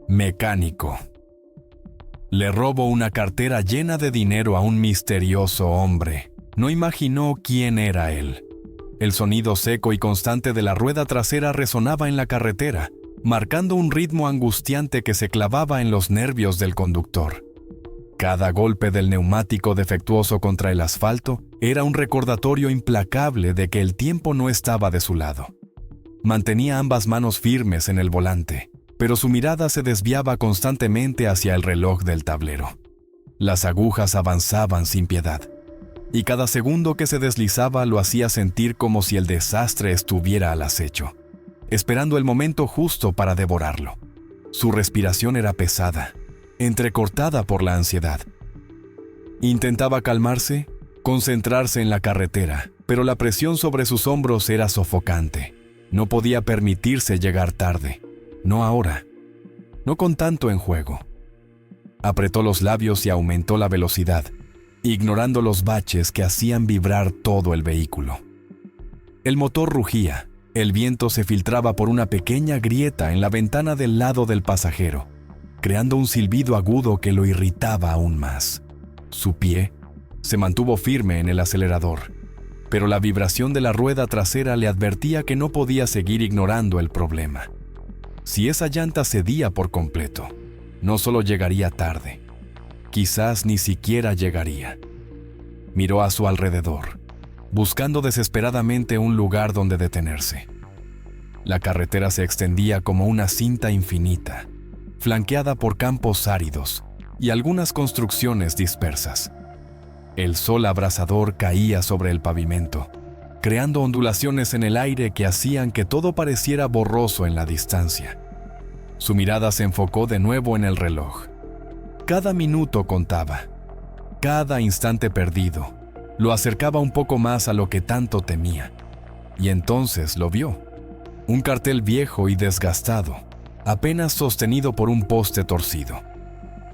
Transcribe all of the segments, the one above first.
Mecánico. Le robó una cartera llena de dinero a un misterioso hombre. No imaginó quién era él. El sonido seco y constante de la rueda trasera resonaba en la carretera, marcando un ritmo angustiante que se clavaba en los nervios del conductor. Cada golpe del neumático defectuoso contra el asfalto era un recordatorio implacable de que el tiempo no estaba de su lado. Mantenía ambas manos firmes en el volante, pero su mirada se desviaba constantemente hacia el reloj del tablero. Las agujas avanzaban sin piedad, y cada segundo que se deslizaba lo hacía sentir como si el desastre estuviera al acecho, esperando el momento justo para devorarlo. Su respiración era pesada, entrecortada por la ansiedad. Intentaba calmarse, concentrarse en la carretera, pero la presión sobre sus hombros era sofocante. No podía permitirse llegar tarde. No ahora. No con tanto en juego. Apretó los labios y aumentó la velocidad, ignorando los baches que hacían vibrar todo el vehículo. El motor rugía. El viento se filtraba por una pequeña grieta en la ventana del lado del pasajero, creando un silbido agudo que lo irritaba aún más. Su pie se mantuvo firme en el acelerador, pero la vibración de la rueda trasera le advertía que no podía seguir ignorando el problema. Si esa llanta cedía por completo, no solo llegaría tarde, quizás ni siquiera llegaría. Miró a su alrededor, buscando desesperadamente un lugar donde detenerse. La carretera se extendía como una cinta infinita, flanqueada por campos áridos y algunas construcciones dispersas. El sol abrasador caía sobre el pavimento, creando ondulaciones en el aire que hacían que todo pareciera borroso en la distancia. Su mirada se enfocó de nuevo en el reloj. Cada minuto contaba. Cada instante perdido lo acercaba un poco más a lo que tanto temía. Y entonces lo vio. Un cartel viejo y desgastado, apenas sostenido por un poste torcido.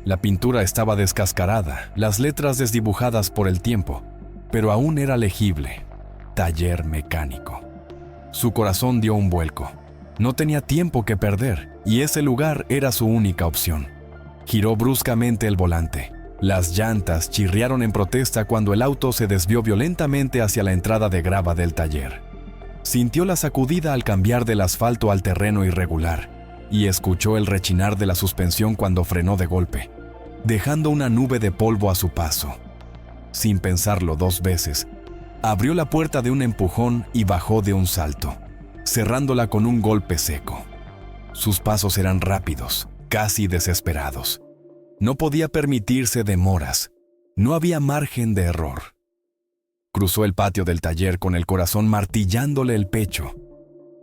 La pintura estaba descascarada, las letras desdibujadas por el tiempo, pero aún era legible: Taller Mecánico. Su corazón dio un vuelco. No tenía tiempo que perder, y ese lugar era su única opción. Giró bruscamente el volante. Las llantas chirriaron en protesta cuando el auto se desvió violentamente hacia la entrada de grava del taller. Sintió la sacudida al cambiar del asfalto al terreno irregular, y escuchó el rechinar de la suspensión cuando frenó de golpe, dejando una nube de polvo a su paso. Sin pensarlo dos veces, abrió la puerta de un empujón y bajó de un salto, cerrándola con un golpe seco. Sus pasos eran rápidos, casi desesperados. No podía permitirse demoras. No había margen de error. Cruzó el patio del taller con el corazón martillándole el pecho,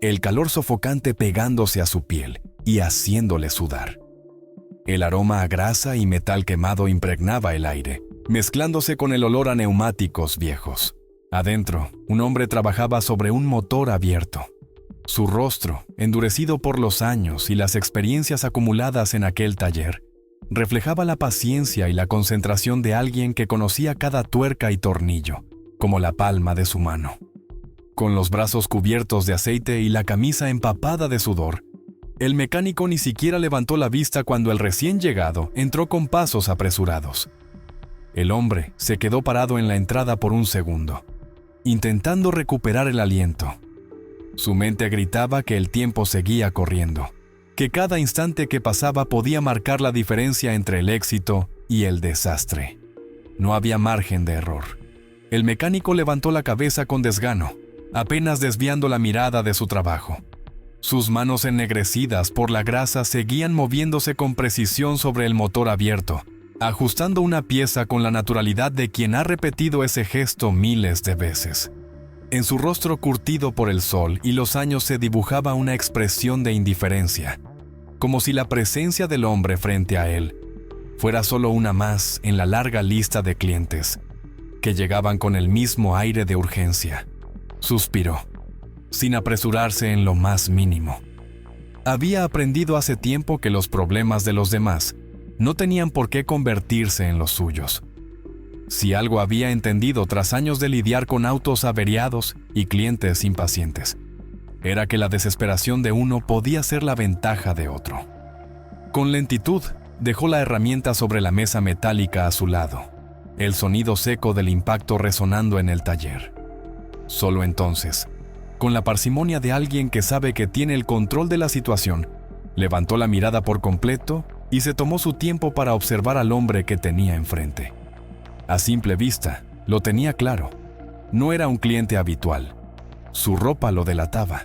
el calor sofocante pegándose a su piel y haciéndole sudar. El aroma a grasa y metal quemado impregnaba el aire, mezclándose con el olor a neumáticos viejos. Adentro, un hombre trabajaba sobre un motor abierto. Su rostro, endurecido por los años y las experiencias acumuladas en aquel taller, reflejaba la paciencia y la concentración de alguien que conocía cada tuerca y tornillo, como la palma de su mano. Con los brazos cubiertos de aceite y la camisa empapada de sudor, el mecánico ni siquiera levantó la vista cuando el recién llegado entró con pasos apresurados. El hombre se quedó parado en la entrada por un segundo, intentando recuperar el aliento. Su mente gritaba que el tiempo seguía corriendo, que cada instante que pasaba podía marcar la diferencia entre el éxito y el desastre. No había margen de error. El mecánico levantó la cabeza con desgano, apenas desviando la mirada de su trabajo. Sus manos ennegrecidas por la grasa seguían moviéndose con precisión sobre el motor abierto, ajustando una pieza con la naturalidad de quien ha repetido ese gesto miles de veces. En su rostro curtido por el sol y los años se dibujaba una expresión de indiferencia, como si la presencia del hombre frente a él fuera solo una más en la larga lista de clientes que llegaban con el mismo aire de urgencia. Suspiró, sin apresurarse en lo más mínimo. Había aprendido hace tiempo que los problemas de los demás no tenían por qué convertirse en los suyos. Si algo había entendido tras años de lidiar con autos averiados y clientes impacientes, era que la desesperación de uno podía ser la ventaja de otro. Con lentitud, dejó la herramienta sobre la mesa metálica a su lado, el sonido seco del impacto resonando en el taller. Solo entonces, con la parsimonia de alguien que sabe que tiene el control de la situación, levantó la mirada por completo y se tomó su tiempo para observar al hombre que tenía enfrente. A simple vista, lo tenía claro. No era un cliente habitual. Su ropa lo delataba.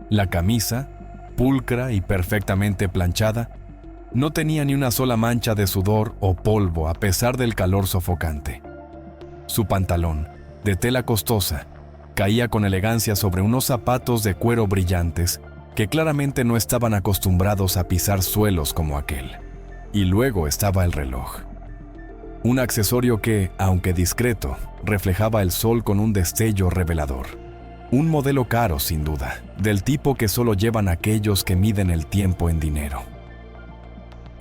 La camisa, pulcra y perfectamente planchada, no tenía ni una sola mancha de sudor o polvo a pesar del calor sofocante. Su pantalón, de tela costosa, caía con elegancia sobre unos zapatos de cuero brillantes que claramente no estaban acostumbrados a pisar suelos como aquel. Y luego estaba el reloj. Un accesorio que, aunque discreto, reflejaba el sol con un destello revelador. Un modelo caro, sin duda, del tipo que solo llevan aquellos que miden el tiempo en dinero.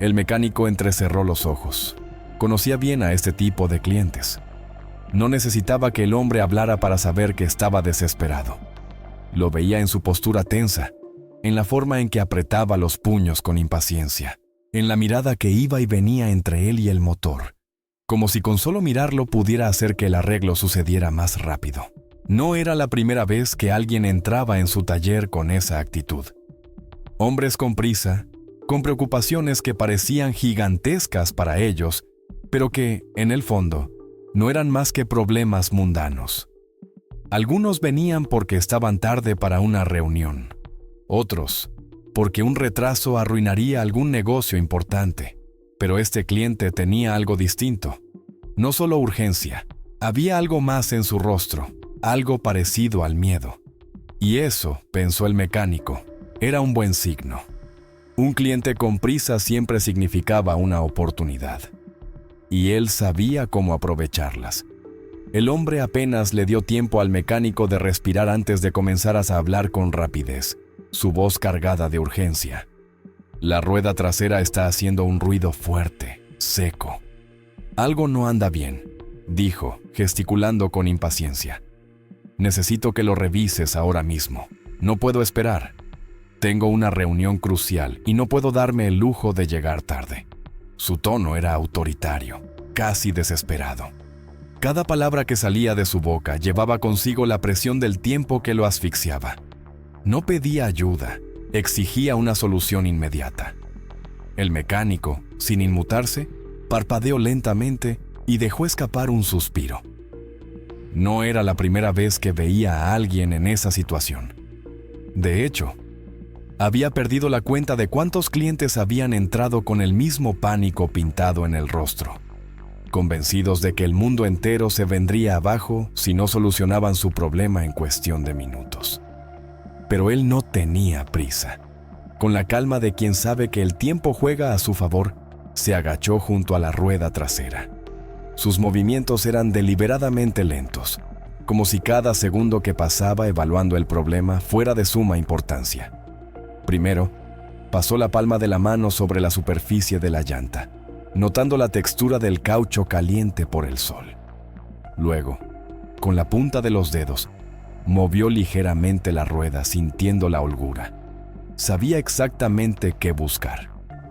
El mecánico entrecerró los ojos. Conocía bien a este tipo de clientes. No necesitaba que el hombre hablara para saber que estaba desesperado. Lo veía en su postura tensa, en la forma en que apretaba los puños con impaciencia, en la mirada que iba y venía entre él y el motor, como si con solo mirarlo pudiera hacer que el arreglo sucediera más rápido. No era la primera vez que alguien entraba en su taller con esa actitud. Hombres con prisa, con preocupaciones que parecían gigantescas para ellos, pero que, en el fondo, no eran más que problemas mundanos. Algunos venían porque estaban tarde para una reunión, otros porque un retraso arruinaría algún negocio importante, pero este cliente tenía algo distinto. No solo urgencia, había algo más en su rostro, algo parecido al miedo. Y eso, pensó el mecánico, era un buen signo. Un cliente con prisa siempre significaba una oportunidad. Y él sabía cómo aprovecharlas. El hombre apenas le dio tiempo al mecánico de respirar antes de comenzar a hablar con rapidez, su voz cargada de urgencia. La rueda trasera está haciendo un ruido fuerte, seco. Algo no anda bien, dijo, gesticulando con impaciencia. Necesito que lo revises ahora mismo. No puedo esperar. Tengo una reunión crucial y no puedo darme el lujo de llegar tarde. Su tono era autoritario, casi desesperado. Cada palabra que salía de su boca llevaba consigo la presión del tiempo que lo asfixiaba. No pedía ayuda, exigía una solución inmediata. El mecánico, sin inmutarse, parpadeó lentamente y dejó escapar un suspiro. No era la primera vez que veía a alguien en esa situación. De hecho, había perdido la cuenta de cuántos clientes habían entrado con el mismo pánico pintado en el rostro, convencidos de que el mundo entero se vendría abajo si no solucionaban su problema en cuestión de minutos. Pero él no tenía prisa. Con la calma de quien sabe que el tiempo juega a su favor, se agachó junto a la rueda trasera. Sus movimientos eran deliberadamente lentos, como si cada segundo que pasaba evaluando el problema fuera de suma importancia. Primero, pasó la palma de la mano sobre la superficie de la llanta, notando la textura del caucho caliente por el sol. Luego, con la punta de los dedos, movió ligeramente la rueda sintiendo la holgura. Sabía exactamente qué buscar.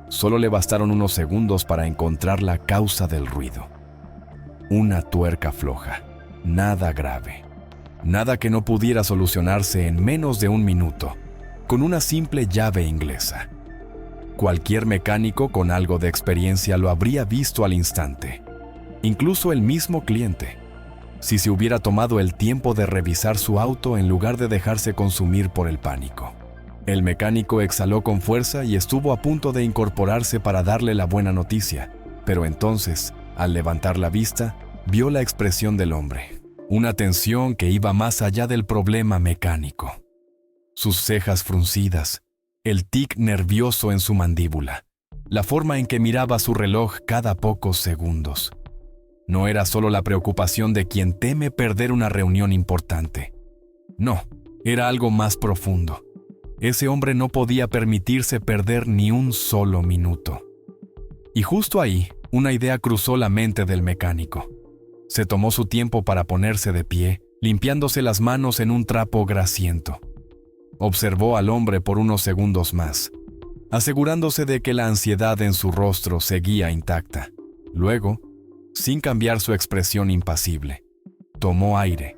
Solo le bastaron unos segundos para encontrar la causa del ruido. Una tuerca floja, nada grave, nada que no pudiera solucionarse en menos de un minuto, con una simple llave inglesa. Cualquier mecánico con algo de experiencia lo habría visto al instante, incluso el mismo cliente, si se hubiera tomado el tiempo de revisar su auto en lugar de dejarse consumir por el pánico. El mecánico exhaló con fuerza y estuvo a punto de incorporarse para darle la buena noticia, pero entonces, al levantar la vista, vio la expresión del hombre, una tensión que iba más allá del problema mecánico. Sus cejas fruncidas, el tic nervioso en su mandíbula, la forma en que miraba su reloj cada pocos segundos. No era solo la preocupación de quien teme perder una reunión importante. No, era algo más profundo. Ese hombre no podía permitirse perder ni un solo minuto. Y justo ahí, una idea cruzó la mente del mecánico. Se tomó su tiempo para ponerse de pie, limpiándose las manos en un trapo grasiento. Observó al hombre por unos segundos más, asegurándose de que la ansiedad en su rostro seguía intacta. Luego, sin cambiar su expresión impasible, tomó aire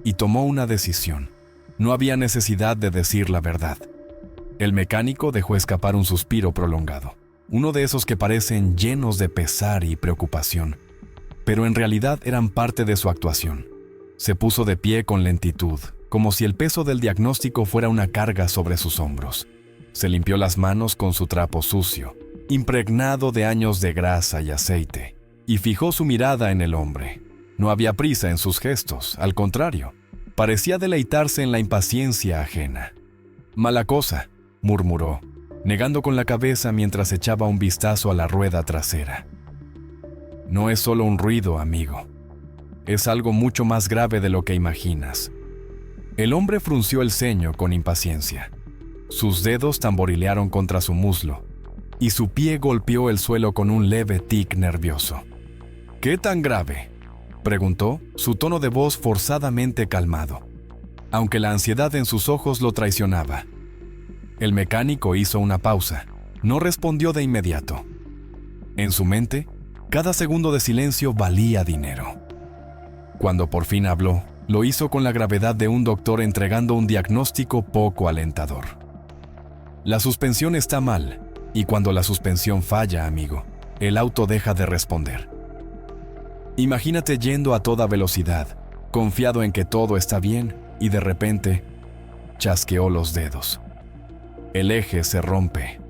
y tomó una decisión. No había necesidad de decir la verdad. El mecánico dejó escapar un suspiro prolongado, uno de esos que parecen llenos de pesar y preocupación, pero en realidad eran parte de su actuación. Se puso de pie con lentitud, como si el peso del diagnóstico fuera una carga sobre sus hombros. Se limpió las manos con su trapo sucio, impregnado de años de grasa y aceite, y fijó su mirada en el hombre. No había prisa en sus gestos, al contrario, parecía deleitarse en la impaciencia ajena. «Mala cosa», murmuró, negando con la cabeza mientras echaba un vistazo a la rueda trasera. «No es solo un ruido, amigo. Es algo mucho más grave de lo que imaginas». El hombre frunció el ceño con impaciencia. Sus dedos tamborilearon contra su muslo, y su pie golpeó el suelo con un leve tic nervioso. «¿Qué tan grave?», preguntó, su tono de voz forzadamente calmado, aunque la ansiedad en sus ojos lo traicionaba. El mecánico hizo una pausa. No respondió de inmediato. En su mente, cada segundo de silencio valía dinero. Cuando por fin habló, lo hizo con la gravedad de un doctor entregando un diagnóstico poco alentador. «La suspensión está mal, y cuando la suspensión falla, amigo, el auto deja de responder. Imagínate yendo a toda velocidad, confiado en que todo está bien, y de repente, chasqueó los dedos. El eje se rompe.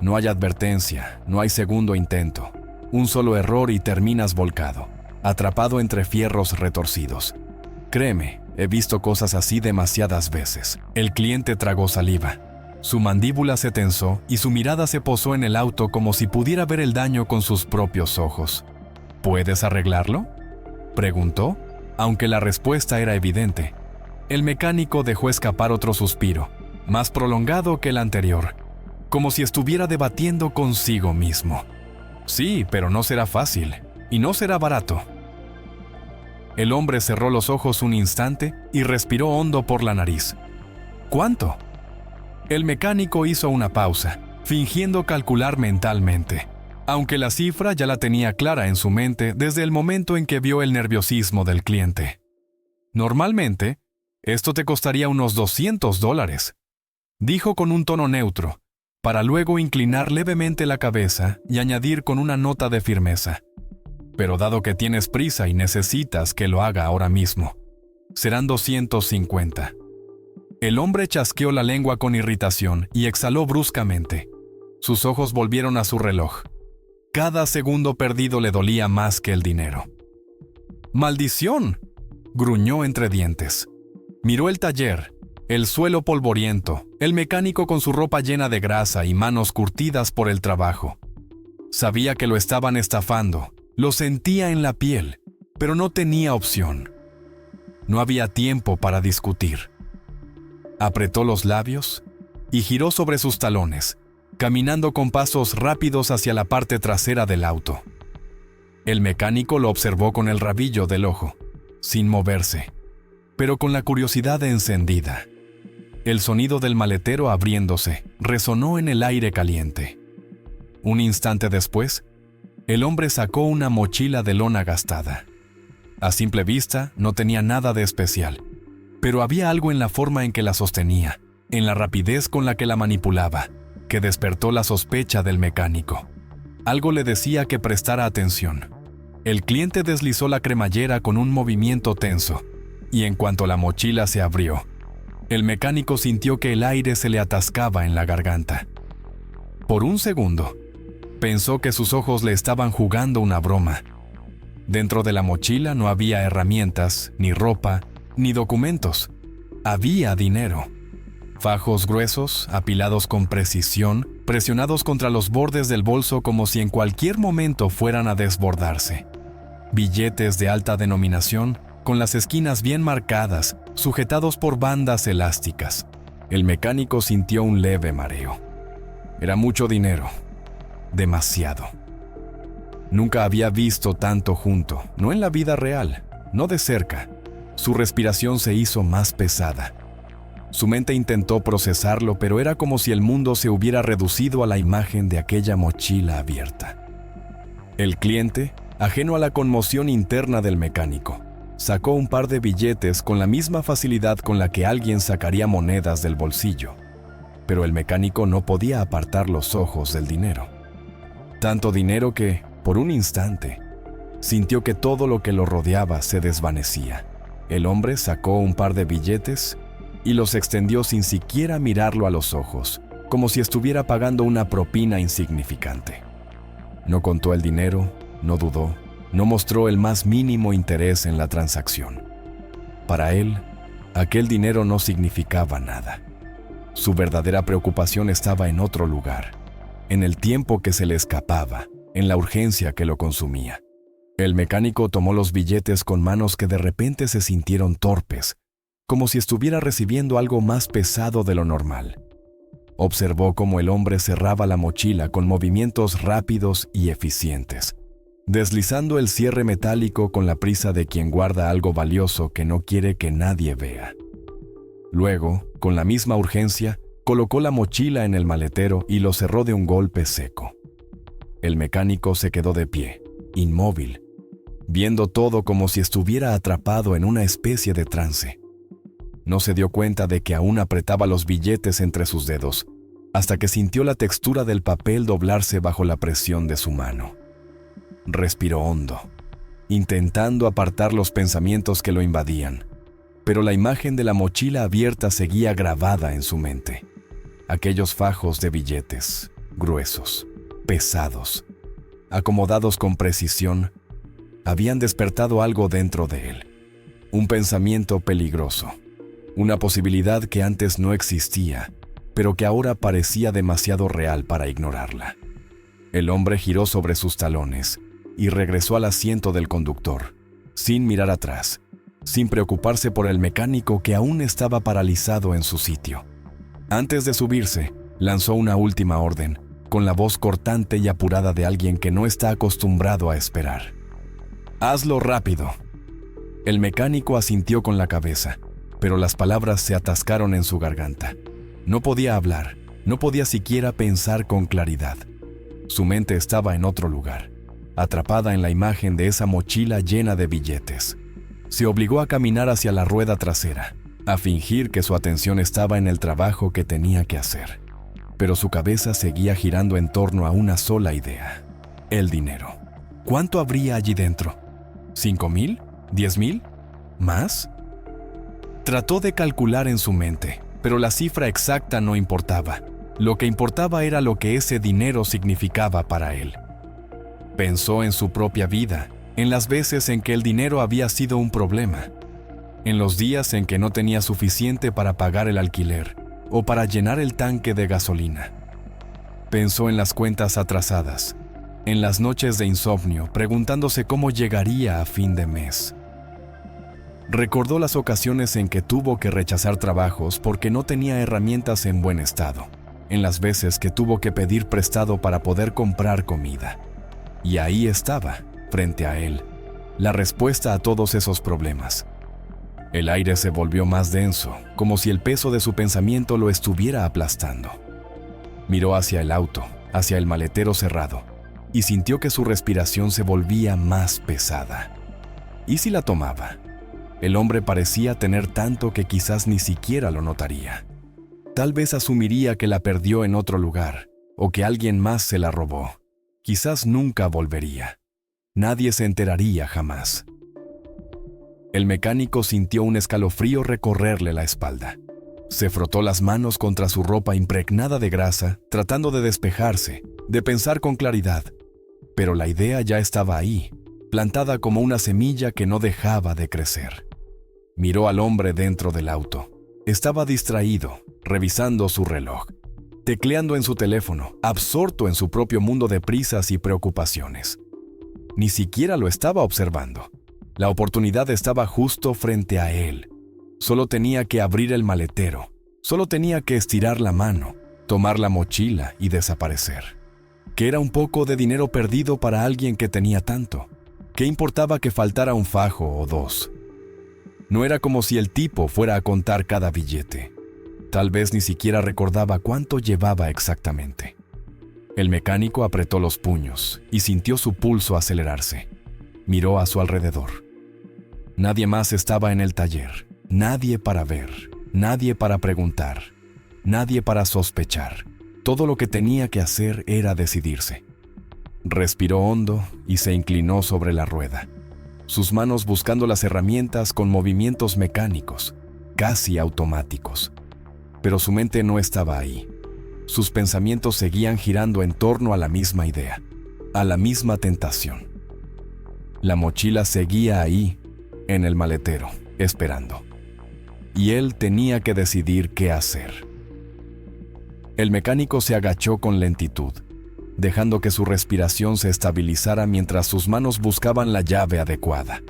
No hay advertencia, no hay segundo intento. Un solo error y terminas volcado, atrapado entre fierros retorcidos. Créeme, he visto cosas así demasiadas veces». El cliente tragó saliva. Su mandíbula se tensó y su mirada se posó en el auto como si pudiera ver el daño con sus propios ojos. «¿Puedes arreglarlo?», preguntó, aunque la respuesta era evidente. El mecánico dejó escapar otro suspiro, más prolongado que el anterior, como si estuviera debatiendo consigo mismo. «Sí, pero no será fácil, y no será barato». El hombre cerró los ojos un instante y respiró hondo por la nariz. «¿Cuánto?». El mecánico hizo una pausa, fingiendo calcular mentalmente, aunque la cifra ya la tenía clara en su mente desde el momento en que vio el nerviosismo del cliente. «Normalmente, esto te costaría unos $200», dijo con un tono neutro, para luego inclinar levemente la cabeza y añadir con una nota de firmeza: «Pero dado que tienes prisa y necesitas que lo haga ahora mismo, serán 250». El hombre chasqueó la lengua con irritación y exhaló bruscamente. Sus ojos volvieron a su reloj. Cada segundo perdido le dolía más que el dinero. «¡Maldición!», gruñó entre dientes. Miró el taller, el suelo polvoriento, el mecánico con su ropa llena de grasa y manos curtidas por el trabajo. Sabía que lo estaban estafando, lo sentía en la piel, pero no tenía opción. No había tiempo para discutir. Apretó los labios y giró sobre sus talones, caminando con pasos rápidos hacia la parte trasera del auto. El mecánico lo observó con el rabillo del ojo, sin moverse, pero con la curiosidad encendida. El sonido del maletero abriéndose resonó en el aire caliente. Un instante después, el hombre sacó una mochila de lona gastada. A simple vista no tenía nada de especial, pero había algo en la forma en que la sostenía, en la rapidez con la que la manipulaba, que despertó la sospecha del mecánico. Algo le decía que prestara atención. El cliente deslizó la cremallera con un movimiento tenso, y en cuanto la mochila se abrió, el mecánico sintió que el aire se le atascaba en la garganta. Por un segundo, pensó que sus ojos le estaban jugando una broma. Dentro de la mochila no había herramientas, ni ropa, ni documentos. Había dinero. Fajos gruesos, apilados con precisión, presionados contra los bordes del bolso como si en cualquier momento fueran a desbordarse. Billetes de alta denominación, con las esquinas bien marcadas, sujetados por bandas elásticas. El mecánico sintió un leve mareo. Era mucho dinero. Demasiado. Nunca había visto tanto junto, no en la vida real, no de cerca. Su respiración se hizo más pesada. Su mente intentó procesarlo, pero era como si el mundo se hubiera reducido a la imagen de aquella mochila abierta. El cliente, ajeno a la conmoción interna del mecánico, sacó un par de billetes con la misma facilidad con la que alguien sacaría monedas del bolsillo, pero el mecánico no podía apartar los ojos del dinero. Tanto dinero que, por un instante, sintió que todo lo que lo rodeaba se desvanecía. El hombre sacó un par de billetes y los extendió sin siquiera mirarlo a los ojos, como si estuviera pagando una propina insignificante. No contó el dinero, no dudó, no mostró el más mínimo interés en la transacción. Para él, aquel dinero no significaba nada. Su verdadera preocupación estaba en otro lugar, en el tiempo que se le escapaba, en la urgencia que lo consumía. El mecánico tomó los billetes con manos que de repente se sintieron torpes, como si estuviera recibiendo algo más pesado de lo normal. Observó cómo el hombre cerraba la mochila con movimientos rápidos y eficientes, deslizando el cierre metálico con la prisa de quien guarda algo valioso que no quiere que nadie vea. Luego, con la misma urgencia, colocó la mochila en el maletero y lo cerró de un golpe seco. El mecánico se quedó de pie, inmóvil, viendo todo como si estuviera atrapado en una especie de trance. No se dio cuenta de que aún apretaba los billetes entre sus dedos, hasta que sintió la textura del papel doblarse bajo la presión de su mano. Respiró hondo, intentando apartar los pensamientos que lo invadían, pero la imagen de la mochila abierta seguía grabada en su mente. Aquellos fajos de billetes, gruesos, pesados, acomodados con precisión, habían despertado algo dentro de él, un pensamiento peligroso. Una posibilidad que antes no existía, pero que ahora parecía demasiado real para ignorarla. El hombre giró sobre sus talones y regresó al asiento del conductor, sin mirar atrás, sin preocuparse por el mecánico que aún estaba paralizado en su sitio. Antes de subirse, lanzó una última orden, con la voz cortante y apurada de alguien que no está acostumbrado a esperar. «Hazlo rápido». El mecánico asintió con la cabeza, pero las palabras se atascaron en su garganta. No podía hablar, no podía siquiera pensar con claridad. Su mente estaba en otro lugar, atrapada en la imagen de esa mochila llena de billetes. Se obligó a caminar hacia la rueda trasera, a fingir que su atención estaba en el trabajo que tenía que hacer. Pero su cabeza seguía girando en torno a una sola idea: el dinero. ¿Cuánto habría allí dentro? ¿5,000? ¿10,000? ¿Más? Trató de calcular en su mente, pero la cifra exacta no importaba. Lo que importaba era lo que ese dinero significaba para él. Pensó en su propia vida, en las veces en que el dinero había sido un problema, en los días en que no tenía suficiente para pagar el alquiler o para llenar el tanque de gasolina. Pensó en las cuentas atrasadas, en las noches de insomnio, preguntándose cómo llegaría a fin de mes. Recordó las ocasiones en que tuvo que rechazar trabajos porque no tenía herramientas en buen estado, en las veces que tuvo que pedir prestado para poder comprar comida. Y ahí estaba, frente a él, la respuesta a todos esos problemas. El aire se volvió más denso, como si el peso de su pensamiento lo estuviera aplastando. Miró hacia el auto, hacia el maletero cerrado, y sintió que su respiración se volvía más pesada. ¿Y si la tomaba? El hombre parecía tener tanto que quizás ni siquiera lo notaría. Tal vez asumiría que la perdió en otro lugar, o que alguien más se la robó. Quizás nunca volvería. Nadie se enteraría jamás. El mecánico sintió un escalofrío recorrerle la espalda. Se frotó las manos contra su ropa impregnada de grasa, tratando de despejarse, de pensar con claridad. Pero la idea ya estaba ahí, plantada como una semilla que no dejaba de crecer. Miró al hombre dentro del auto. Estaba distraído, revisando su reloj, tecleando en su teléfono, absorto en su propio mundo de prisas y preocupaciones. Ni siquiera lo estaba observando. La oportunidad estaba justo frente a él. Solo tenía que abrir el maletero, solo tenía que estirar la mano, tomar la mochila y desaparecer. Que era un poco de dinero perdido para alguien que tenía tanto. ¿Qué importaba que faltara un fajo o dos? No era como si el tipo fuera a contar cada billete. Tal vez ni siquiera recordaba cuánto llevaba exactamente. El mecánico apretó los puños y sintió su pulso acelerarse. Miró a su alrededor. Nadie más estaba en el taller. Nadie para ver. Nadie para preguntar. Nadie para sospechar. Todo lo que tenía que hacer era decidirse. Respiró hondo y se inclinó sobre la rueda, sus manos buscando las herramientas con movimientos mecánicos, casi automáticos. Pero su mente no estaba ahí. Sus pensamientos seguían girando en torno a la misma idea, a la misma tentación. La mochila seguía ahí, en el maletero, esperando. Y él tenía que decidir qué hacer. El mecánico se agachó con lentitud, dejando que su respiración se estabilizara mientras sus manos buscaban la llave adecuada.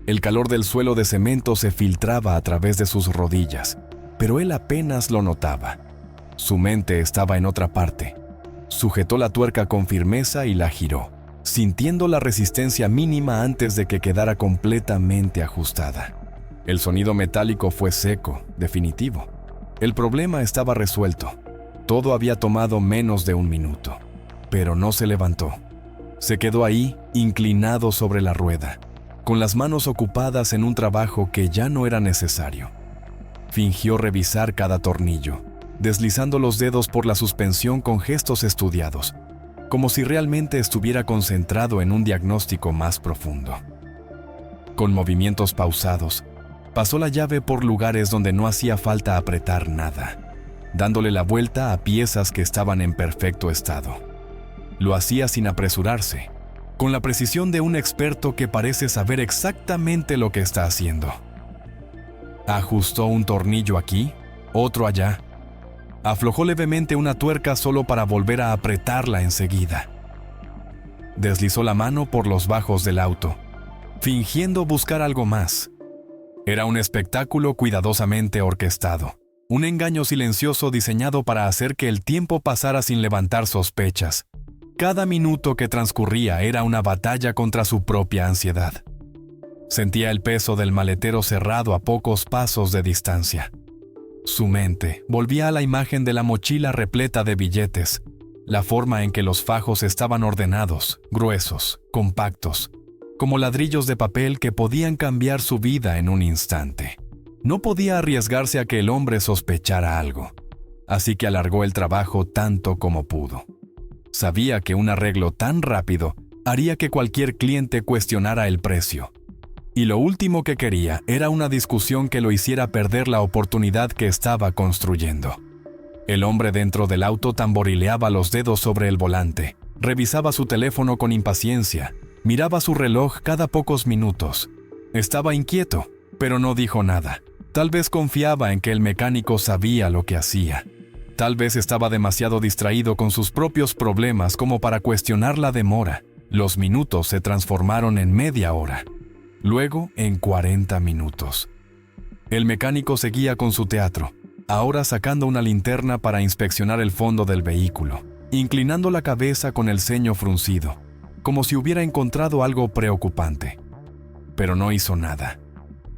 El calor del suelo de cemento se filtraba a través de sus rodillas, pero él apenas lo notaba. Su mente estaba en otra parte. Sujetó la tuerca con firmeza y la giró, sintiendo la resistencia mínima antes de que quedara completamente ajustada. El sonido metálico fue seco, definitivo. El problema estaba resuelto. Todo había tomado menos de 1 minuto. Pero no se levantó. Se quedó ahí, inclinado sobre la rueda, con las manos ocupadas en un trabajo que ya no era necesario. Fingió revisar cada tornillo, deslizando los dedos por la suspensión con gestos estudiados, como si realmente estuviera concentrado en un diagnóstico más profundo. Con movimientos pausados, pasó la llave por lugares donde no hacía falta apretar nada, dándole la vuelta a piezas que estaban en perfecto estado. Lo hacía sin apresurarse, con la precisión de un experto que parece saber exactamente lo que está haciendo. Ajustó un tornillo aquí, otro allá. Aflojó levemente una tuerca solo para volver a apretarla enseguida. Deslizó la mano por los bajos del auto, fingiendo buscar algo más. Era un espectáculo cuidadosamente orquestado, un engaño silencioso diseñado para hacer que el tiempo pasara sin levantar sospechas. Cada minuto que transcurría era una batalla contra su propia ansiedad. Sentía el peso del maletero cerrado a pocos pasos de distancia. Su mente volvía a la imagen de la mochila repleta de billetes, la forma en que los fajos estaban ordenados, gruesos, compactos, como ladrillos de papel que podían cambiar su vida en un instante. No podía arriesgarse a que el hombre sospechara algo, así que alargó el trabajo tanto como pudo. Sabía que un arreglo tan rápido haría que cualquier cliente cuestionara el precio. Y lo último que quería era una discusión que lo hiciera perder la oportunidad que estaba construyendo. El hombre dentro del auto tamborileaba los dedos sobre el volante, revisaba su teléfono con impaciencia, miraba su reloj cada pocos minutos. Estaba inquieto, pero no dijo nada. Tal vez confiaba en que el mecánico sabía lo que hacía. Tal vez estaba demasiado distraído con sus propios problemas como para cuestionar la demora. Los minutos se transformaron en media hora. Luego, en 40 minutos. El mecánico seguía con su teatro, ahora sacando una linterna para inspeccionar el fondo del vehículo, inclinando la cabeza con el ceño fruncido, como si hubiera encontrado algo preocupante. Pero no hizo nada.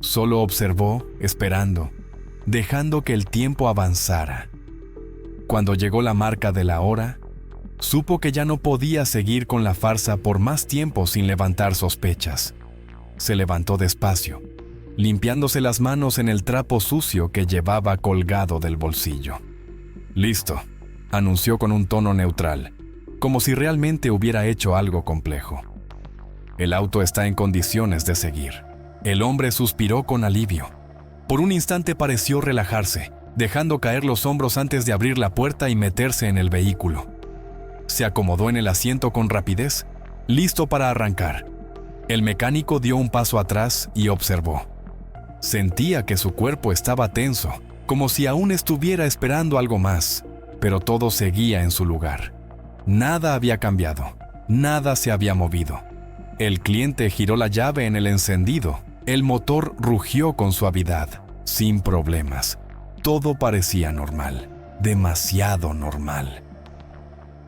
Solo observó, esperando, dejando que el tiempo avanzara. Cuando llegó la marca de la hora, supo que ya no podía seguir con la farsa por más tiempo sin levantar sospechas. Se levantó despacio, limpiándose las manos en el trapo sucio que llevaba colgado del bolsillo. «Listo», anunció con un tono neutral, como si realmente hubiera hecho algo complejo. «El auto está en condiciones de seguir». El hombre suspiró con alivio. Por un instante pareció relajarse, dejando caer los hombros antes de abrir la puerta y meterse en el vehículo. Se acomodó en el asiento con rapidez, listo para arrancar. El mecánico dio un paso atrás y observó. Sentía que su cuerpo estaba tenso, como si aún estuviera esperando algo más, pero todo seguía en su lugar. Nada había cambiado, nada se había movido. El cliente giró la llave en el encendido, el motor rugió con suavidad, sin problemas. Todo parecía normal, demasiado normal.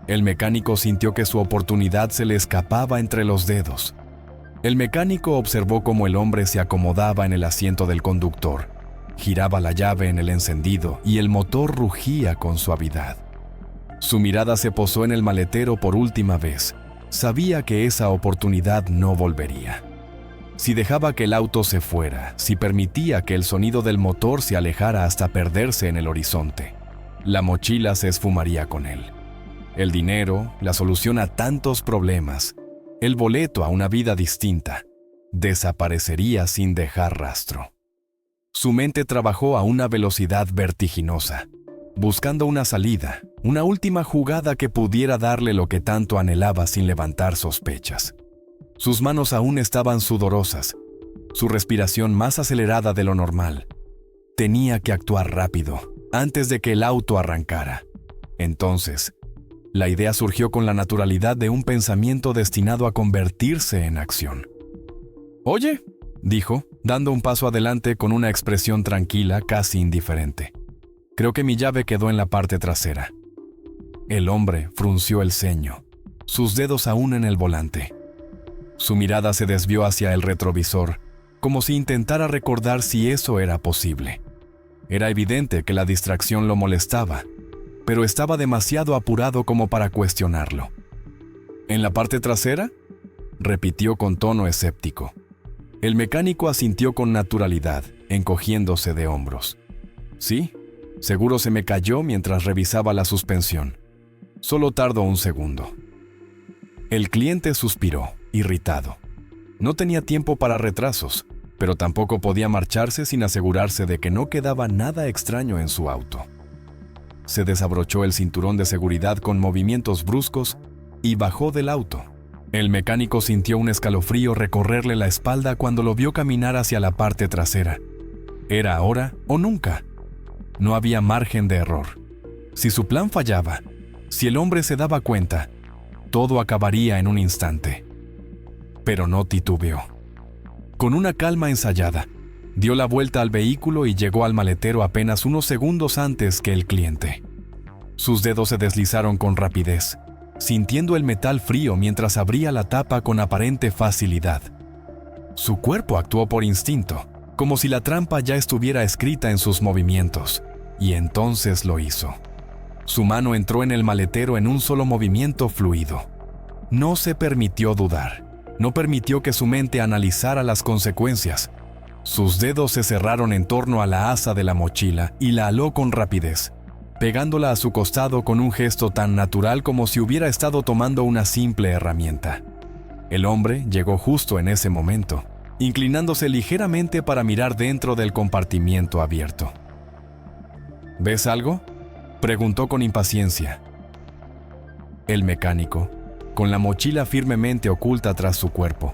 El mecánico sintió que su oportunidad se le escapaba entre los dedos. El mecánico observó cómo el hombre se acomodaba en el asiento del conductor, Giraba la llave en el encendido y el motor rugía con suavidad. Su mirada se posó en el maletero por última vez. Sabía que esa oportunidad no volvería. Si dejaba que el auto se fuera, si permitía que el sonido del motor se alejara hasta perderse en el horizonte, la mochila se esfumaría con él. El dinero, la solución a tantos problemas, el boleto a una vida distinta, desaparecería sin dejar rastro. Su mente trabajó a una velocidad vertiginosa, buscando una salida, una última jugada que pudiera darle lo que tanto anhelaba sin levantar sospechas. Sus manos aún estaban sudorosas, su respiración más acelerada de lo normal. Tenía que actuar rápido, antes de que el auto arrancara. Entonces, la idea surgió con la naturalidad de un pensamiento destinado a convertirse en acción. «Oye», dijo, dando un paso adelante con una expresión tranquila, casi indiferente. «Creo que mi llave quedó en la parte trasera». El hombre frunció el ceño, sus dedos aún en el volante. Su mirada se desvió hacia el retrovisor, como si intentara recordar si eso era posible. Era evidente que la distracción lo molestaba, pero estaba demasiado apurado como para cuestionarlo. «¿En la parte trasera?», repitió con tono escéptico. El mecánico asintió con naturalidad, encogiéndose de hombros. «Sí, seguro se me cayó mientras revisaba la suspensión. Solo tardó un segundo». El cliente suspiró, irritado. No tenía tiempo para retrasos, pero tampoco podía marcharse sin asegurarse de que no quedaba nada extraño en su auto. Se desabrochó el cinturón de seguridad con movimientos bruscos y bajó del auto. El mecánico sintió un escalofrío recorrerle la espalda cuando lo vio caminar hacia la parte trasera. Era ahora o nunca. No había margen de error. Si su plan fallaba, si el hombre se daba cuenta, todo acabaría en un instante. Pero no titubeó. Con una calma ensayada, dio la vuelta al vehículo y llegó al maletero apenas unos segundos antes que el cliente. Sus dedos se deslizaron con rapidez, sintiendo el metal frío mientras abría la tapa con aparente facilidad. Su cuerpo actuó por instinto, como si la trampa ya estuviera escrita en sus movimientos, y entonces lo hizo. Su mano entró en el maletero en un solo movimiento fluido. No se permitió dudar, no permitió que su mente analizara las consecuencias. Sus dedos se cerraron en torno a la asa de la mochila y la aló con rapidez, pegándola a su costado con un gesto tan natural como si hubiera estado tomando una simple herramienta. El hombre llegó justo en ese momento, inclinándose ligeramente para mirar dentro del compartimiento abierto. «¿Ves algo?», preguntó con impaciencia. El mecánico, con la mochila firmemente oculta tras su cuerpo,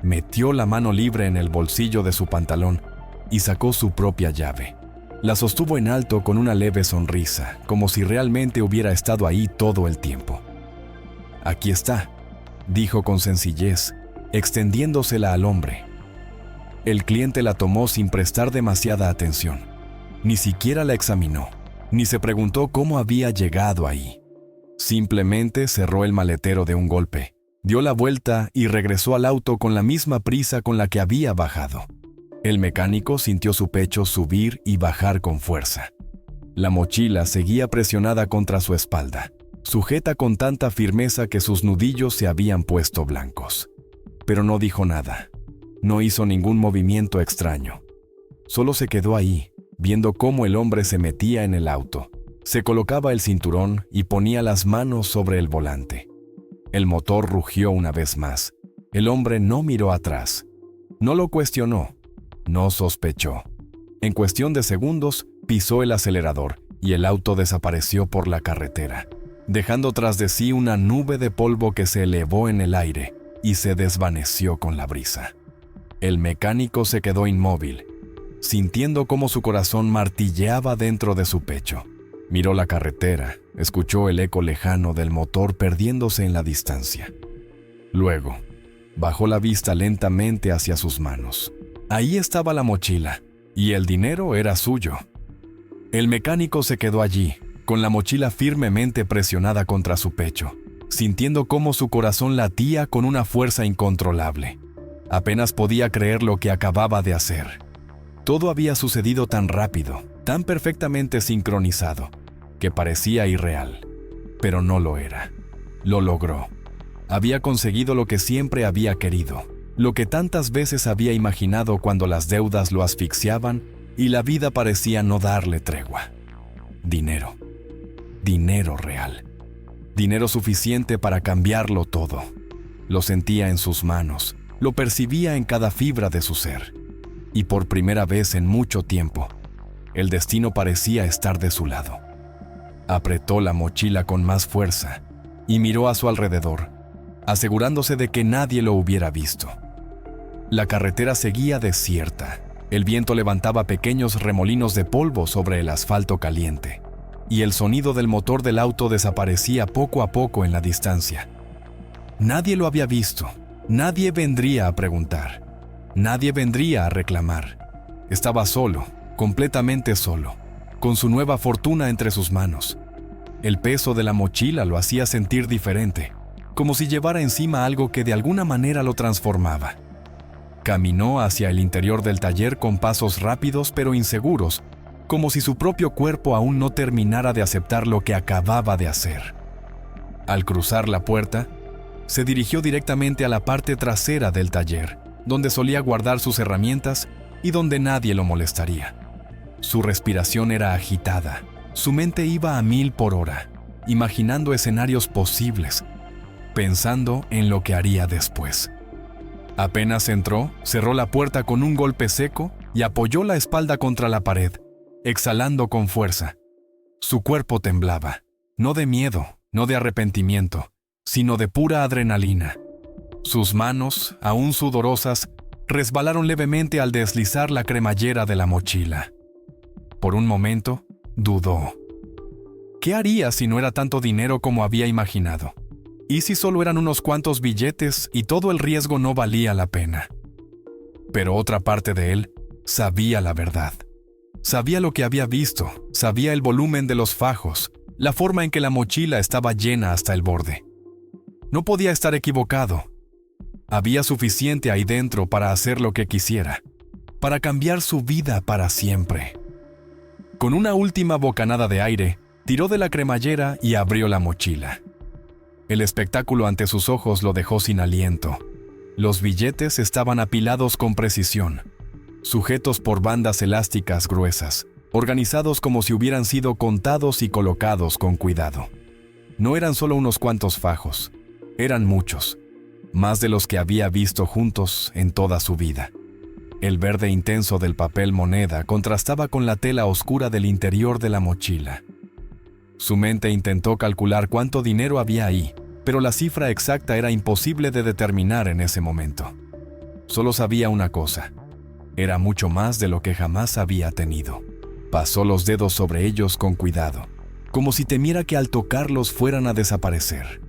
metió la mano libre en el bolsillo de su pantalón y sacó su propia llave. La sostuvo en alto con una leve sonrisa, como si realmente hubiera estado ahí todo el tiempo. «Aquí está», dijo con sencillez, extendiéndosela al hombre. El cliente la tomó sin prestar demasiada atención. Ni siquiera la examinó, ni se preguntó cómo había llegado ahí. Simplemente cerró el maletero de un golpe, dio la vuelta y regresó al auto con la misma prisa con la que había bajado. El mecánico sintió su pecho subir y bajar con fuerza. La mochila seguía presionada contra su espalda, sujeta con tanta firmeza que sus nudillos se habían puesto blancos. Pero no dijo nada. No hizo ningún movimiento extraño. Solo se quedó ahí, viendo cómo el hombre se metía en el auto, se colocaba el cinturón y ponía las manos sobre el volante. El motor rugió una vez más. El hombre no miró atrás. No lo cuestionó. No sospechó. En cuestión de segundos, pisó el acelerador y el auto desapareció por la carretera, dejando tras de sí una nube de polvo que se elevó en el aire y se desvaneció con la brisa. El mecánico se quedó inmóvil, sintiendo cómo su corazón martilleaba dentro de su pecho. Miró la carretera, escuchó el eco lejano del motor perdiéndose en la distancia. Luego, bajó la vista lentamente hacia sus manos. Ahí estaba la mochila, y el dinero era suyo. El mecánico se quedó allí, con la mochila firmemente presionada contra su pecho, sintiendo cómo su corazón latía con una fuerza incontrolable. Apenas podía creer lo que acababa de hacer. Todo había sucedido tan rápido, tan perfectamente sincronizado, que parecía irreal. Pero no lo era. Lo logró. Había conseguido lo que siempre había querido, lo que tantas veces había imaginado cuando las deudas lo asfixiaban y la vida parecía no darle tregua. Dinero. Dinero real. Dinero suficiente para cambiarlo todo. Lo sentía en sus manos, lo percibía en cada fibra de su ser. Y por primera vez en mucho tiempo, el destino parecía estar de su lado. Apretó la mochila con más fuerza y miró a su alrededor, asegurándose de que nadie lo hubiera visto. La carretera seguía desierta. El viento levantaba pequeños remolinos de polvo sobre el asfalto caliente, y el sonido del motor del auto desaparecía poco a poco en la distancia. Nadie lo había visto. Nadie vendría a preguntar. Nadie vendría a reclamar. Estaba solo, completamente solo, con su nueva fortuna entre sus manos. El peso de la mochila lo hacía sentir diferente, como si llevara encima algo que de alguna manera lo transformaba. Caminó hacia el interior del taller con pasos rápidos pero inseguros, como si su propio cuerpo aún no terminara de aceptar lo que acababa de hacer. Al cruzar la puerta, se dirigió directamente a la parte trasera del taller, donde solía guardar sus herramientas y donde nadie lo molestaría. Su respiración era agitada, su mente iba a 1000 por hora, imaginando escenarios posibles, pensando en lo que haría después. Apenas entró, cerró la puerta con un golpe seco y apoyó la espalda contra la pared, exhalando con fuerza. Su cuerpo temblaba, no de miedo, no de arrepentimiento, sino de pura adrenalina. Sus manos, aún sudorosas, resbalaron levemente al deslizar la cremallera de la mochila. Por un momento, dudó. ¿Qué haría si no era tanto dinero como había imaginado? ¿Y si solo eran unos cuantos billetes y todo el riesgo no valía la pena? Pero otra parte de él sabía la verdad. Sabía lo que había visto, sabía el volumen de los fajos, la forma en que la mochila estaba llena hasta el borde. No podía estar equivocado. Había suficiente ahí dentro para hacer lo que quisiera, para cambiar su vida para siempre. Con una última bocanada de aire, tiró de la cremallera y abrió la mochila. El espectáculo ante sus ojos lo dejó sin aliento. Los billetes estaban apilados con precisión, sujetos por bandas elásticas gruesas, organizados como si hubieran sido contados y colocados con cuidado. No eran solo unos cuantos fajos, eran muchos, más de los que había visto juntos en toda su vida. El verde intenso del papel moneda contrastaba con la tela oscura del interior de la mochila. Su mente intentó calcular cuánto dinero había ahí, pero la cifra exacta era imposible de determinar en ese momento. Solo sabía una cosa: era mucho más de lo que jamás había tenido. Pasó los dedos sobre ellos con cuidado, como si temiera que al tocarlos fueran a desaparecer.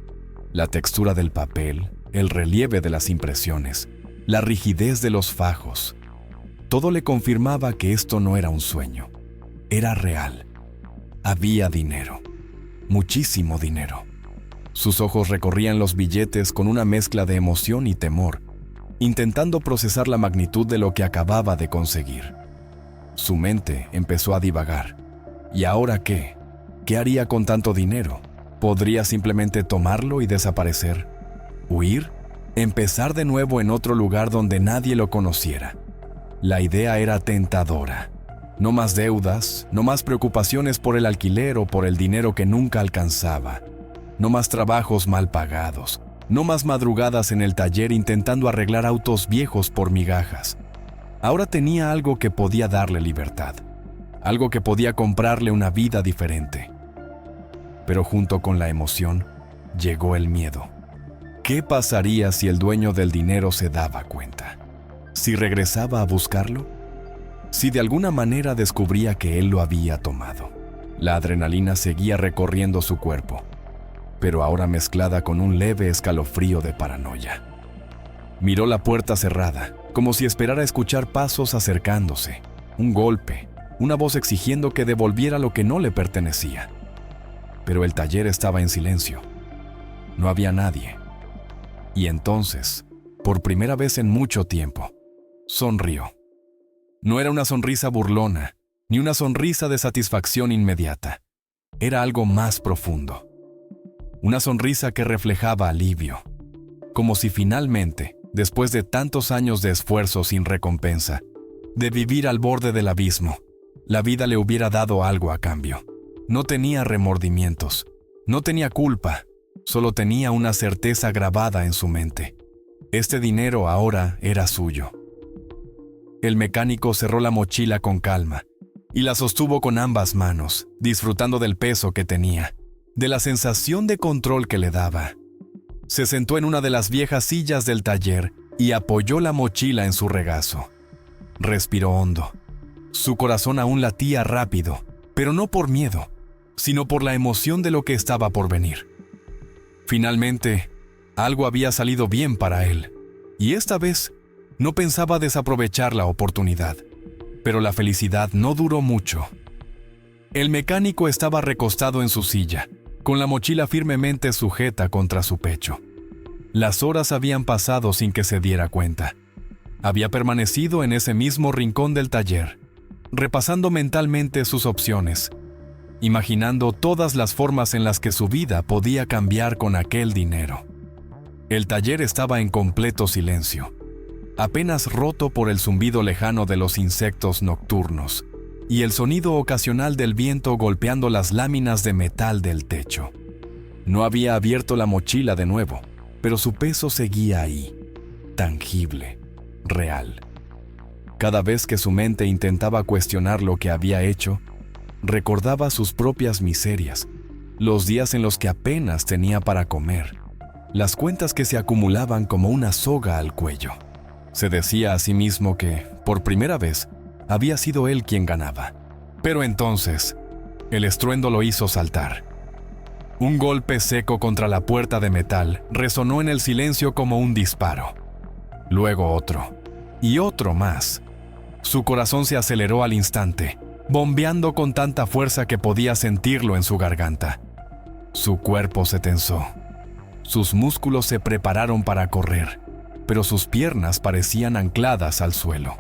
La textura del papel, el relieve de las impresiones, la rigidez de los fajos. Todo le confirmaba que esto no era un sueño. Era real. Había dinero. Muchísimo dinero. Sus ojos recorrían los billetes con una mezcla de emoción y temor, intentando procesar la magnitud de lo que acababa de conseguir. Su mente empezó a divagar. ¿Y ahora qué? ¿Qué haría con tanto dinero? ¿Podría simplemente tomarlo y desaparecer? ¿Huir? ¿Empezar de nuevo en otro lugar donde nadie lo conociera? La idea era tentadora. No más deudas, no más preocupaciones por el alquiler o por el dinero que nunca alcanzaba. No más trabajos mal pagados. No más madrugadas en el taller intentando arreglar autos viejos por migajas. Ahora tenía algo que podía darle libertad. Algo que podía comprarle una vida diferente. Pero junto con la emoción, llegó el miedo. ¿Qué pasaría si el dueño del dinero se daba cuenta? ¿Si regresaba a buscarlo? Si de alguna manera descubría que él lo había tomado. La adrenalina seguía recorriendo su cuerpo, pero ahora mezclada con un leve escalofrío de paranoia. Miró la puerta cerrada, como si esperara escuchar pasos acercándose, un golpe, una voz exigiendo que devolviera lo que no le pertenecía. Pero el taller estaba en silencio. No había nadie. Y entonces, por primera vez en mucho tiempo, sonrió. No era una sonrisa burlona, ni una sonrisa de satisfacción inmediata. Era algo más profundo. Una sonrisa que reflejaba alivio, como si finalmente, después de tantos años de esfuerzo sin recompensa, de vivir al borde del abismo, la vida le hubiera dado algo a cambio. No tenía remordimientos, no tenía culpa, solo tenía una certeza grabada en su mente. Este dinero ahora era suyo. El mecánico cerró la mochila con calma y la sostuvo con ambas manos, disfrutando del peso que tenía, de la sensación de control que le daba. Se sentó en una de las viejas sillas del taller y apoyó la mochila en su regazo. Respiró hondo. Su corazón aún latía rápido, pero no por miedo, sino por la emoción de lo que estaba por venir. Finalmente, algo había salido bien para él, y esta vez no pensaba desaprovechar la oportunidad. Pero la felicidad no duró mucho. El mecánico estaba recostado en su silla, con la mochila firmemente sujeta contra su pecho. Las horas habían pasado sin que se diera cuenta. Había permanecido en ese mismo rincón del taller, repasando mentalmente sus opciones, imaginando todas las formas en las que su vida podía cambiar con aquel dinero. El taller estaba en completo silencio, apenas roto por el zumbido lejano de los insectos nocturnos y el sonido ocasional del viento golpeando las láminas de metal del techo. No había abierto la mochila de nuevo, pero su peso seguía ahí, tangible, real. Cada vez que su mente intentaba cuestionar lo que había hecho, recordaba sus propias miserias, los días en los que apenas tenía para comer, las cuentas que se acumulaban como una soga al cuello. Se decía a sí mismo que, por primera vez, había sido él quien ganaba. Pero entonces, el estruendo lo hizo saltar. Un golpe seco contra la puerta de metal resonó en el silencio como un disparo. Luego otro, y otro más. Su corazón se aceleró al instante, bombeando con tanta fuerza que podía sentirlo en su garganta. Su cuerpo se tensó. Sus músculos se prepararon para correr, pero sus piernas parecían ancladas al suelo.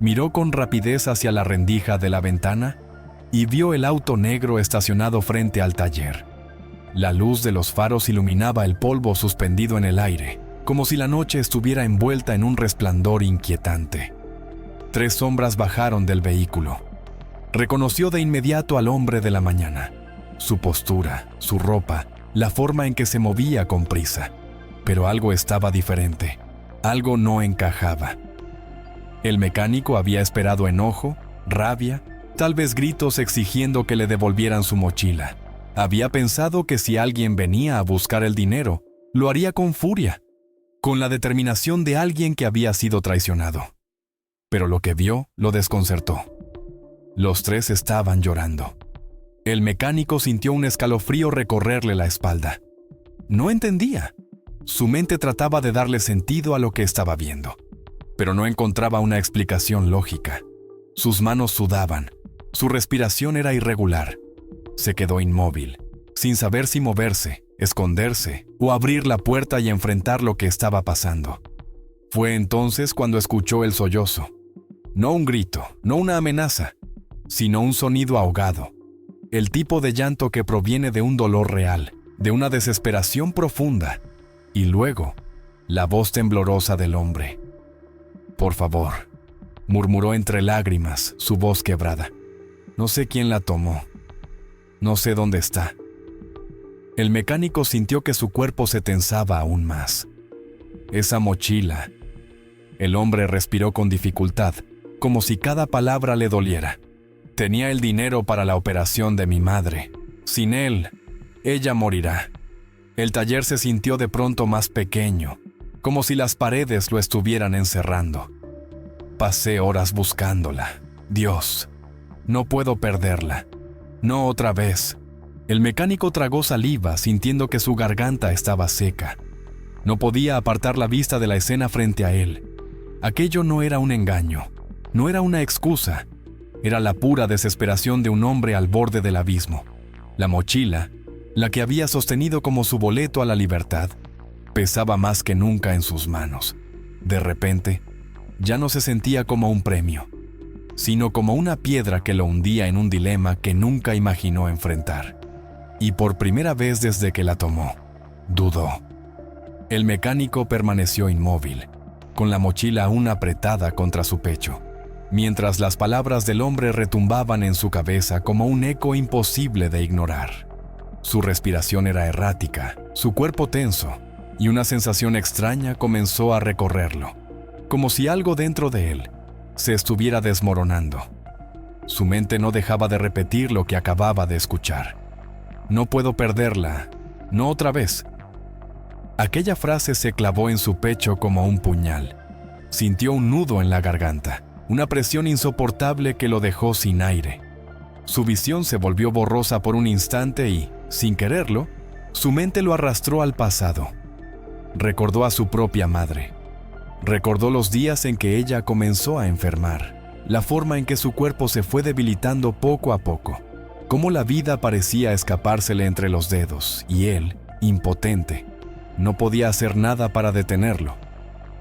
Miró con rapidez hacia la rendija de la ventana y vio el auto negro estacionado frente al taller. La luz de los faros iluminaba el polvo suspendido en el aire, como si la noche estuviera envuelta en un resplandor inquietante. 3 sombras bajaron del vehículo. Reconoció de inmediato al hombre de la mañana. Su postura, su ropa, la forma en que se movía con prisa. Pero algo estaba diferente. Algo no encajaba. El mecánico había esperado enojo, rabia, tal vez gritos exigiendo que le devolvieran su mochila. Había pensado que si alguien venía a buscar el dinero, lo haría con furia, con la determinación de alguien que había sido traicionado. Pero lo que vio lo desconcertó. Los 3 estaban llorando. El mecánico sintió un escalofrío recorrerle la espalda. No entendía. Su mente trataba de darle sentido a lo que estaba viendo, pero no encontraba una explicación lógica. Sus manos sudaban, su respiración era irregular. Se quedó inmóvil, sin saber si moverse, esconderse o abrir la puerta y enfrentar lo que estaba pasando. Fue entonces cuando escuchó el sollozo. No un grito, no una amenaza, sino un sonido ahogado. El tipo de llanto que proviene de un dolor real, de una desesperación profunda. Y luego, la voz temblorosa del hombre. «Por favor», murmuró entre lágrimas, su voz quebrada. «No sé quién la tomó. No sé dónde está». El mecánico sintió que su cuerpo se tensaba aún más. Esa mochila. El hombre respiró con dificultad, como si cada palabra le doliera. «Tenía el dinero para la operación de mi madre. Sin él, ella morirá». El taller se sintió de pronto más pequeño, como si las paredes lo estuvieran encerrando. Pasé horas buscándola. Dios, no puedo perderla. No otra vez. El mecánico tragó saliva, sintiendo que su garganta estaba seca. No podía apartar la vista de la escena frente a él. Aquello no era un engaño, no era una excusa. Era la pura desesperación de un hombre al borde del abismo. La mochila, la que había sostenido como su boleto a la libertad, pesaba más que nunca en sus manos. De repente, ya no se sentía como un premio, sino como una piedra que lo hundía en un dilema que nunca imaginó enfrentar. Y por primera vez desde que la tomó, dudó. El mecánico permaneció inmóvil, con la mochila aún apretada contra su pecho, mientras las palabras del hombre retumbaban en su cabeza como un eco imposible de ignorar. Su respiración era errática, su cuerpo tenso, y una sensación extraña comenzó a recorrerlo, como si algo dentro de él se estuviera desmoronando. Su mente no dejaba de repetir lo que acababa de escuchar. No puedo perderla, no otra vez. Aquella frase se clavó en su pecho como un puñal. Sintió un nudo en la garganta, una presión insoportable que lo dejó sin aire. Su visión se volvió borrosa por un instante y, sin quererlo, su mente lo arrastró al pasado. Recordó a su propia madre. Recordó los días en que ella comenzó a enfermar, la forma en que su cuerpo se fue debilitando poco a poco, cómo la vida parecía escapársele entre los dedos y él, impotente, no podía hacer nada para detenerlo.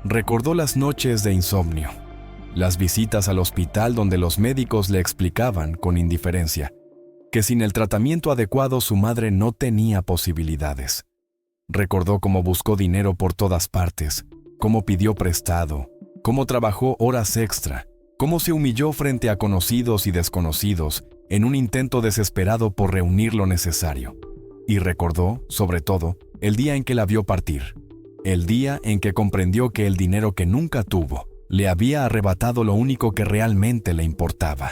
Recordó las noches de insomnio, las visitas al hospital donde los médicos le explicaban, con indiferencia, que sin el tratamiento adecuado su madre no tenía posibilidades. Recordó cómo buscó dinero por todas partes, cómo pidió prestado, cómo trabajó horas extra, cómo se humilló frente a conocidos y desconocidos en un intento desesperado por reunir lo necesario. Y recordó, sobre todo, el día en que la vio partir, el día en que comprendió que el dinero que nunca tuvo le había arrebatado lo único que realmente le importaba.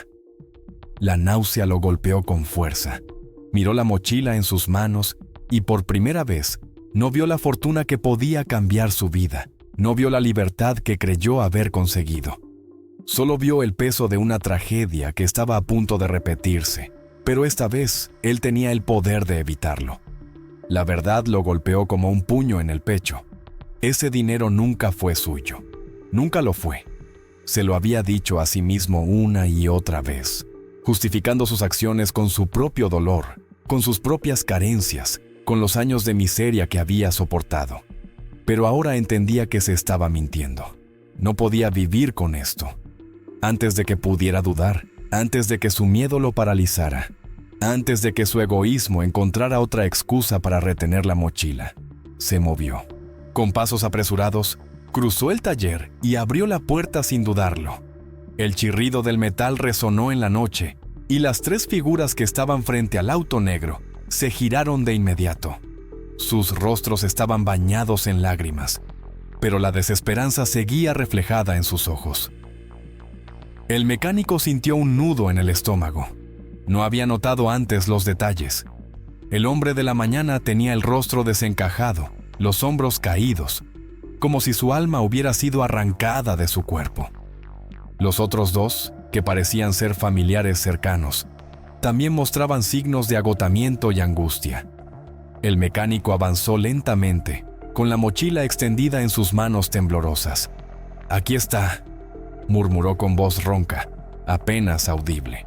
La náusea lo golpeó con fuerza. Miró la mochila en sus manos y por primera vez no vio la fortuna que podía cambiar su vida. No vio la libertad que creyó haber conseguido. Solo vio el peso de una tragedia que estaba a punto de repetirse, pero esta vez él tenía el poder de evitarlo. La verdad lo golpeó como un puño en el pecho. Ese dinero nunca fue suyo. Nunca lo fue. Se lo había dicho a sí mismo una y otra vez, justificando sus acciones con su propio dolor, con sus propias carencias, con los años de miseria que había soportado. Pero ahora entendía que se estaba mintiendo. No podía vivir con esto. Antes de que pudiera dudar, antes de que su miedo lo paralizara, antes de que su egoísmo encontrara otra excusa para retener la mochila, se movió. Con pasos apresurados, cruzó el taller y abrió la puerta sin dudarlo. El chirrido del metal resonó en la noche y las tres figuras que estaban frente al auto negro se giraron de inmediato. Sus rostros estaban bañados en lágrimas, pero la desesperanza seguía reflejada en sus ojos. El mecánico sintió un nudo en el estómago. No había notado antes los detalles. El hombre de la mañana tenía el rostro desencajado, los hombros caídos, como si su alma hubiera sido arrancada de su cuerpo. Los otros dos, que parecían ser familiares cercanos, también mostraban signos de agotamiento y angustia. El mecánico avanzó lentamente, con la mochila extendida en sus manos temblorosas. «Aquí está», murmuró con voz ronca, apenas audible.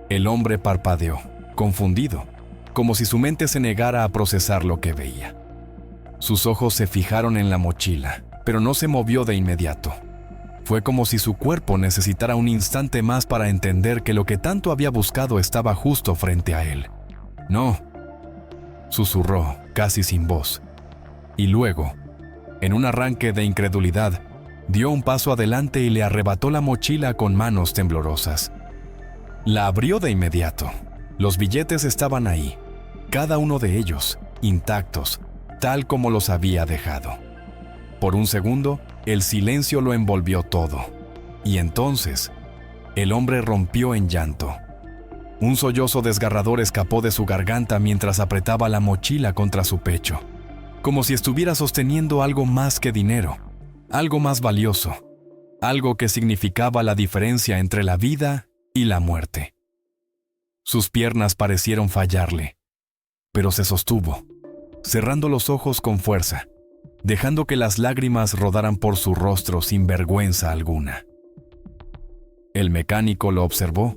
El hombre parpadeó, confundido, como si su mente se negara a procesar lo que veía. Sus ojos se fijaron en la mochila, pero no se movió de inmediato. Fue como si su cuerpo necesitara un instante más para entender que lo que tanto había buscado estaba justo frente a él. «No», susurró, casi sin voz. Y luego, en un arranque de incredulidad, dio un paso adelante y le arrebató la mochila con manos temblorosas. La abrió de inmediato. Los billetes estaban ahí, cada uno de ellos, intactos, tal como los había dejado. Por un segundo, el silencio lo envolvió todo. Y entonces, el hombre rompió en llanto. Un sollozo desgarrador escapó de su garganta mientras apretaba la mochila contra su pecho, como si estuviera sosteniendo algo más que dinero, algo más valioso, algo que significaba la diferencia entre la vida y la muerte. Sus piernas parecieron fallarle, pero se sostuvo, cerrando los ojos con fuerza, dejando que las lágrimas rodaran por su rostro sin vergüenza alguna. El mecánico lo observó,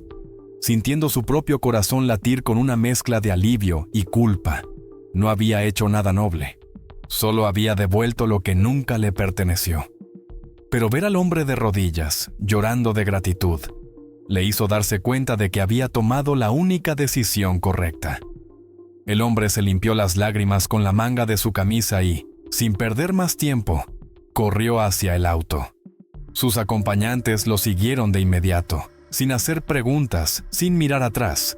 sintiendo su propio corazón latir con una mezcla de alivio y culpa. No había hecho nada noble, solo había devuelto lo que nunca le perteneció. Pero ver al hombre de rodillas, llorando de gratitud, le hizo darse cuenta de que había tomado la única decisión correcta. El hombre se limpió las lágrimas con la manga de su camisa y, sin perder más tiempo, corrió hacia el auto. Sus acompañantes lo siguieron de inmediato, sin hacer preguntas, sin mirar atrás.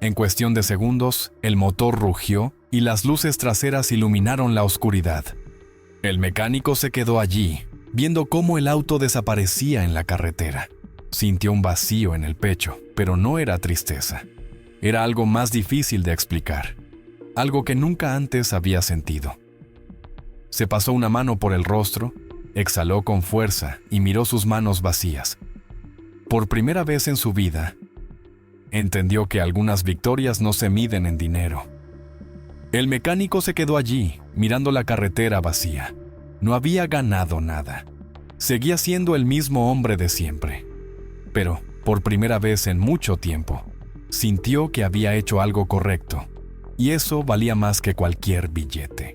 En cuestión de segundos, el motor rugió y las luces traseras iluminaron la oscuridad. El mecánico se quedó allí, viendo cómo el auto desaparecía en la carretera. Sintió un vacío en el pecho, pero no era tristeza. Era algo más difícil de explicar, algo que nunca antes había sentido. Se pasó una mano por el rostro, exhaló con fuerza y miró sus manos vacías. Por primera vez en su vida, entendió que algunas victorias no se miden en dinero. El mecánico se quedó allí, mirando la carretera vacía. No había ganado nada. Seguía siendo el mismo hombre de siempre. Pero, por primera vez en mucho tiempo, sintió que había hecho algo correcto, y eso valía más que cualquier billete.